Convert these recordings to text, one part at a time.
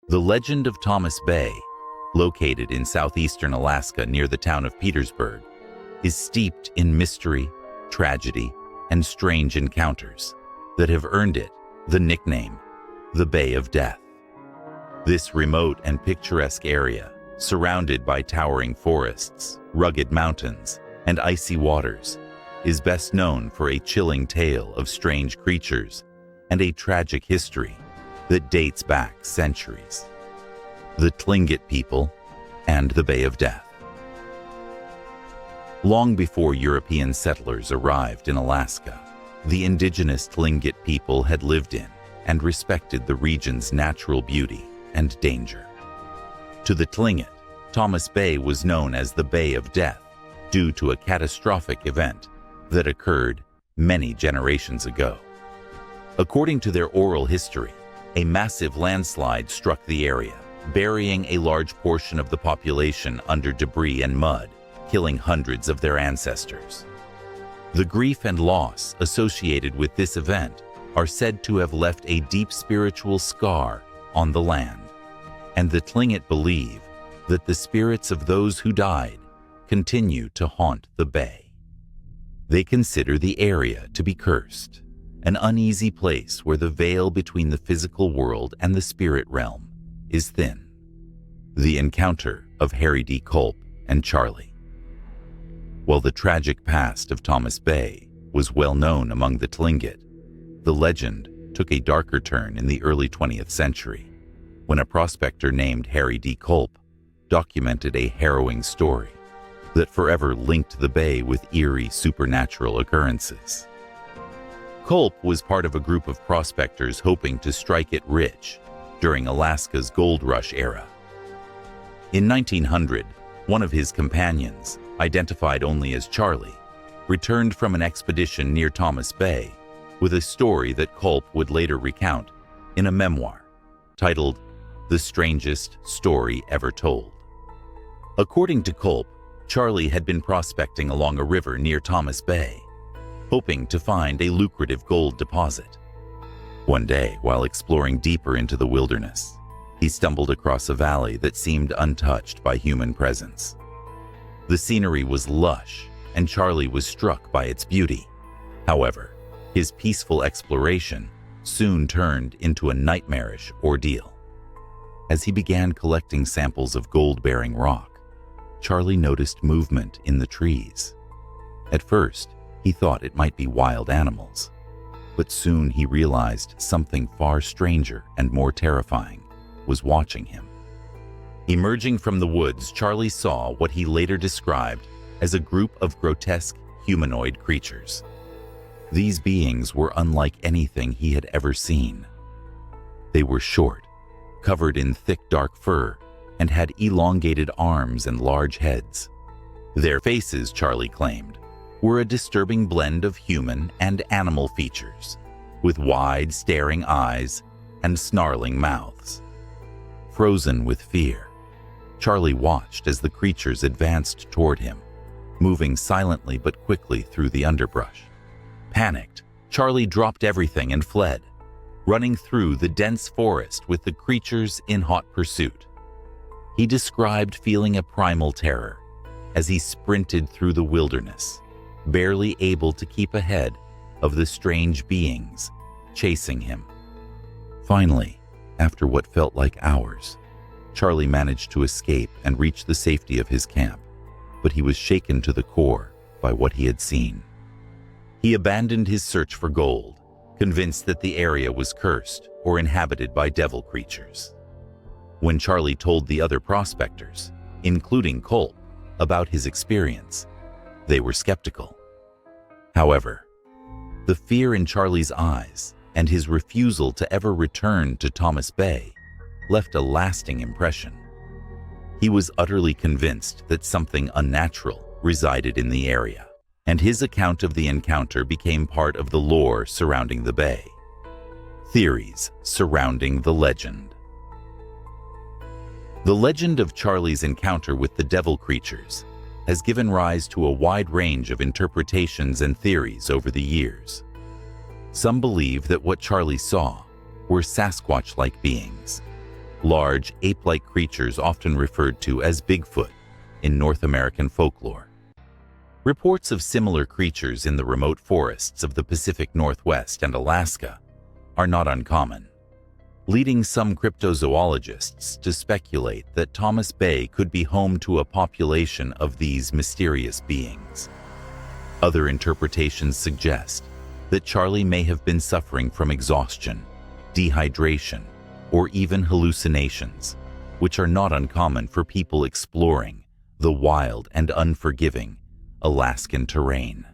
The legend of Thomas Bay, located in southeastern Alaska near the town of Petersburg, is steeped in mystery, tragedy, and strange encounters that have earned it the nickname, the Bay of Death. This remote and picturesque area, surrounded by towering forests, rugged mountains, and icy waters, is best known for a chilling tale of strange creatures and a tragic history that dates back centuries. The Tlingit people and the Bay of Death. Long before European settlers arrived in Alaska, the indigenous Tlingit people had lived in and respected the region's natural beauty and danger. To the Tlingit, Thomas Bay was known as the Bay of Death due to a catastrophic event that occurred many generations ago. According to their oral history, a massive landslide struck the area, burying a large portion of the population under debris and mud, killing hundreds of their ancestors. The grief and loss associated with this event are said to have left a deep spiritual scar on the land, and the Tlingit believe that the spirits of those who died continue to haunt the bay. They consider the area to be cursed, an uneasy place where the veil between the physical world and the spirit realm is thin. The encounter of Harry Colp and Charlie. While the tragic past of Thomas Bay was well known among the Tlingit, the legend took a darker turn in the early 20th century, when a prospector named Harry Colp documented a harrowing story that forever linked the bay with eerie supernatural occurrences. Colp was part of a group of prospectors hoping to strike it rich during Alaska's gold rush era. In 1900, one of his companions, identified only as Charlie, returned from an expedition near Thomas Bay with a story that Colp would later recount in a memoir titled The Strangest Story Ever Told. According to Colp, Charlie had been prospecting along a river near Thomas Bay, hoping to find a lucrative gold deposit. One day, while exploring deeper into the wilderness, he stumbled across a valley that seemed untouched by human presence. The scenery was lush, and Charlie was struck by its beauty. However, his peaceful exploration soon turned into a nightmarish ordeal. As he began collecting samples of gold-bearing rock, Charlie noticed movement in the trees. At first, he thought it might be wild animals, but soon he realized something far stranger and more terrifying was watching him. Emerging from the woods, Charlie saw what he later described as a group of grotesque humanoid creatures. These beings were unlike anything he had ever seen. They were short, covered in thick dark fur, and had elongated arms and large heads. Their faces, Charlie claimed, were a disturbing blend of human and animal features, with wide, staring eyes and snarling mouths. Frozen with fear, Charlie watched as the creatures advanced toward him, moving silently but quickly through the underbrush. Panicked, Charlie dropped everything and fled, running through the dense forest with the creatures in hot pursuit. He described feeling a primal terror as he sprinted through the wilderness, barely able to keep ahead of the strange beings chasing him. Finally, after what felt like hours, Charlie managed to escape and reach the safety of his camp, but he was shaken to the core by what he had seen. He abandoned his search for gold, convinced that the area was cursed or inhabited by devil creatures. When Charlie told the other prospectors, including Colp, about his experience, they were skeptical. However, the fear in Charlie's eyes and his refusal to ever return to Thomas Bay left a lasting impression. He was utterly convinced that something unnatural resided in the area, and his account of the encounter became part of the lore surrounding the bay. Theories surrounding the legend. The legend of Charlie's encounter with the devil creatures has given rise to a wide range of interpretations and theories over the years. Some believe that what Charlie saw were Sasquatch-like beings, large, ape-like creatures often referred to as Bigfoot in North American folklore. Reports of similar creatures in the remote forests of the Pacific Northwest and Alaska are not uncommon, leading some cryptozoologists to speculate that Thomas Bay could be home to a population of these mysterious beings. Other interpretations suggest that Charlie may have been suffering from exhaustion, dehydration, or even hallucinations, which are not uncommon for people exploring the wild and unforgiving Alaskan terrain.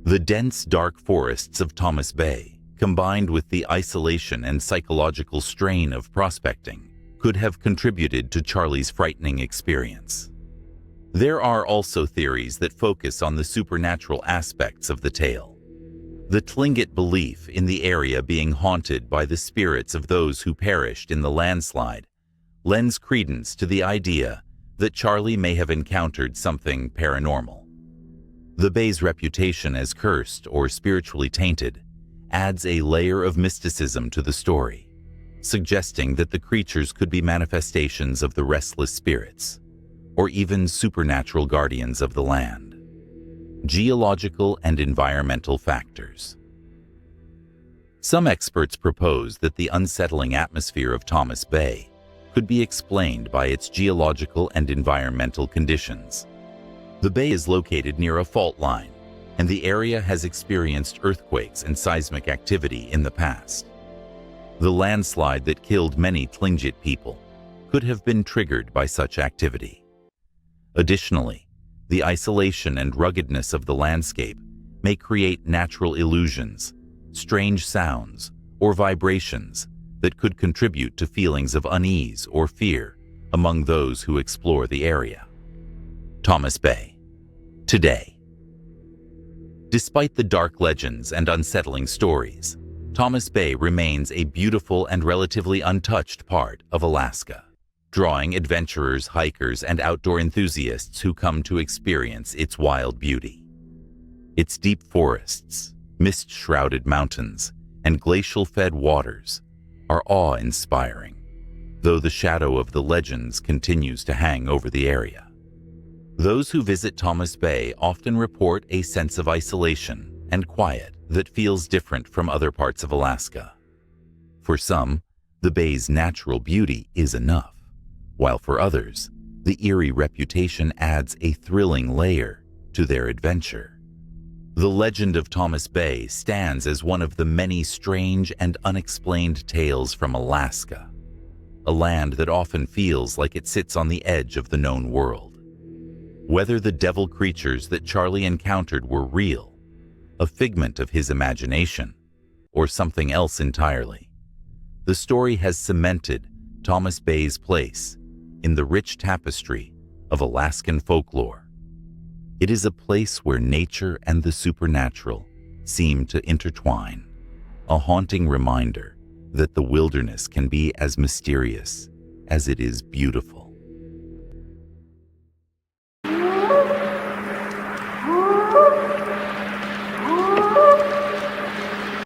The dense, dark forests of Thomas Bay, combined with the isolation and psychological strain of prospecting, could have contributed to Charlie's frightening experience. There are also theories that focus on the supernatural aspects of the tale. The Tlingit belief in the area being haunted by the spirits of those who perished in the landslide lends credence to the idea that Charlie may have encountered something paranormal. The bay's reputation as cursed or spiritually tainted adds a layer of mysticism to the story, suggesting that the creatures could be manifestations of the restless spirits, or even supernatural guardians of the land. Geological and environmental factors. Some experts propose that the unsettling atmosphere of Thomas Bay could be explained by its geological and environmental conditions. The bay is located near a fault line, and the area has experienced earthquakes and seismic activity in the past. The landslide that killed many Tlingit people could have been triggered by such activity. Additionally, the isolation and ruggedness of the landscape may create natural illusions, strange sounds, or vibrations that could contribute to feelings of unease or fear among those who explore the area. Thomas Bay. Today. Despite the dark legends and unsettling stories, Thomas Bay remains a beautiful and relatively untouched part of Alaska, drawing adventurers, hikers, and outdoor enthusiasts who come to experience its wild beauty. Its deep forests, mist-shrouded mountains, and glacial-fed waters are awe-inspiring, though the shadow of the legends continues to hang over the area. Those who visit Thomas Bay often report a sense of isolation and quiet that feels different from other parts of Alaska. For some, the bay's natural beauty is enough, while for others, the eerie reputation adds a thrilling layer to their adventure. The legend of Thomas Bay stands as one of the many strange and unexplained tales from Alaska, a land that often feels like it sits on the edge of the known world. Whether the devil creatures that Charlie encountered were real, a figment of his imagination, or something else entirely, the story has cemented Thomas Bay's place in the rich tapestry of Alaskan folklore. It is a place where nature and the supernatural seem to intertwine, a haunting reminder that the wilderness can be as mysterious as it is beautiful.